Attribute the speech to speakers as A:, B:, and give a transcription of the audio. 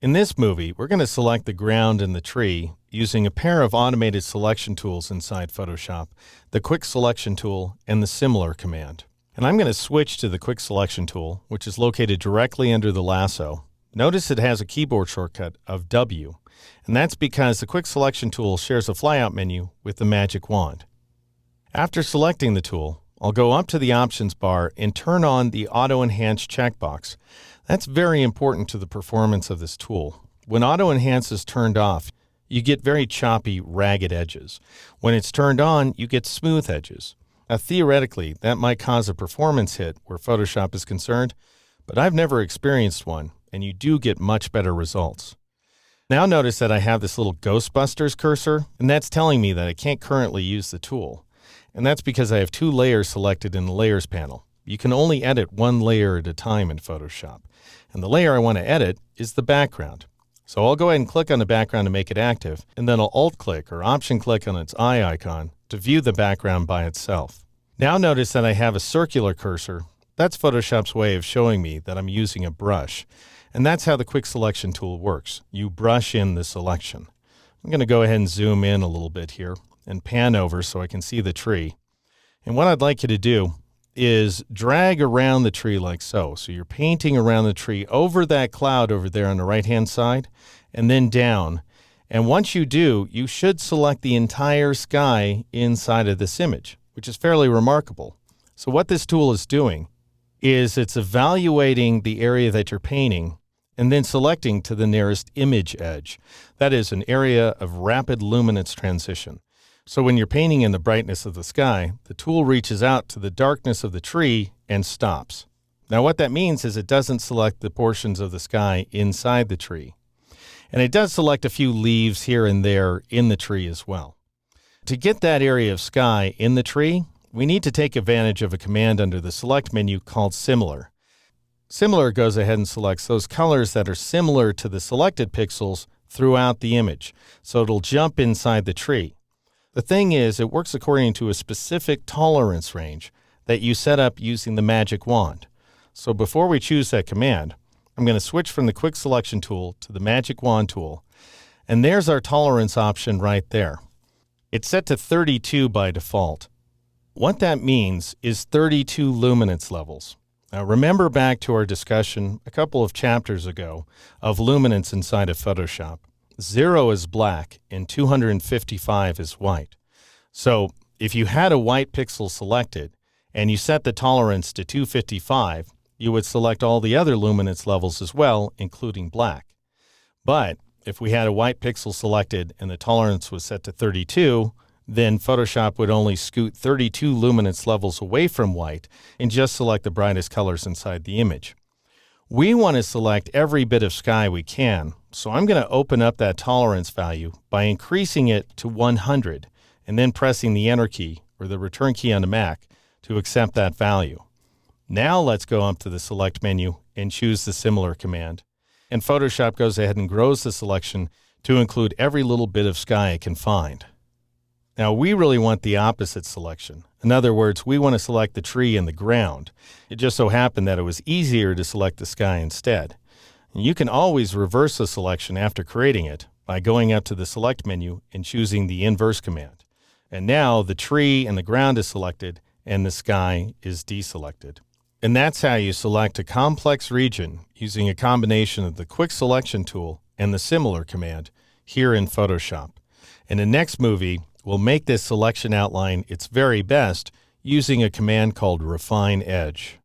A: In this movie, we're going to select the ground and the tree using a pair of automated selection tools inside Photoshop, the Quick Selection tool and the Similar command. And I'm going to switch to the Quick Selection tool, which is located directly under the lasso. Notice it has a keyboard shortcut of W, and that's because the Quick Selection tool shares a flyout menu with the magic wand. After selecting the tool, I'll go up to the options bar and turn on the Auto Enhance checkbox. That's very important to the performance of this tool. When Auto Enhance is turned off, you get very choppy, ragged edges. When it's turned on, you get smooth edges. Now, theoretically, that might cause a performance hit where Photoshop is concerned, but I've never experienced one, and you do get much better results. Now notice that I have this little Ghostbusters cursor, and that's telling me that I can't currently use the tool. And that's because I have two layers selected in the Layers panel. You can only edit one layer at a time in Photoshop. And the layer I want to edit is the background. So I'll go ahead and click on the background to make it active, and then I'll Alt-click or Option-click on its eye icon to view the background by itself. Now notice that I have a circular cursor. That's Photoshop's way of showing me that I'm using a brush. And that's how the Quick Selection tool works. You brush in the selection. I'm going to go ahead and zoom in a little bit here and pan over so I can see the tree. And what I'd like you to do is drag around the tree like so. So you're painting around the tree over that cloud over there on the right-hand side and then down. And once you do, you should select the entire sky inside of this image, which is fairly remarkable. So what this tool is doing is it's evaluating the area that you're painting and then selecting to the nearest image edge. That is an area of rapid luminance transition. So when you're painting in the brightness of the sky, the tool reaches out to the darkness of the tree and stops. Now what that means is it doesn't select the portions of the sky inside the tree. And it does select a few leaves here and there in the tree as well. To get that area of sky in the tree, we need to take advantage of a command under the Select menu called Similar. Similar goes ahead and selects those colors that are similar to the selected pixels throughout the image. So it'll jump inside the tree. The thing is, it works according to a specific tolerance range that you set up using the magic wand. So before we choose that command, I'm going to switch from the Quick Selection tool to the magic wand tool. And there's our tolerance option right there. It's set to 32 by default. What that means is 32 luminance levels. Now remember back to our discussion a couple of chapters ago of luminance inside of Photoshop. 0 is black and 255 is white. So if you had a white pixel selected and you set the tolerance to 255, you would select all the other luminance levels as well, including black. But if we had a white pixel selected and the tolerance was set to 32, then Photoshop would only scoot 32 luminance levels away from white and just select the brightest colors inside the image. We want to select every bit of sky we can, so I'm going to open up that tolerance value by increasing it to 100 and then pressing the Enter key or the Return key on the Mac to accept that value. Now let's go up to the Select menu and choose the Similar command. And Photoshop goes ahead and grows the selection to include every little bit of sky it can find. Now we really want the opposite selection. In other words, we want to select the tree and the ground. It just so happened that it was easier to select the sky instead. And you can always reverse the selection after creating it by going up to the Select menu and choosing the Inverse command. And now the tree and the ground is selected and the sky is deselected. And that's how you select a complex region using a combination of the Quick Selection tool and the Similar command here in Photoshop. In the next movie, we'll make this selection outline its very best using a command called Refine Edge.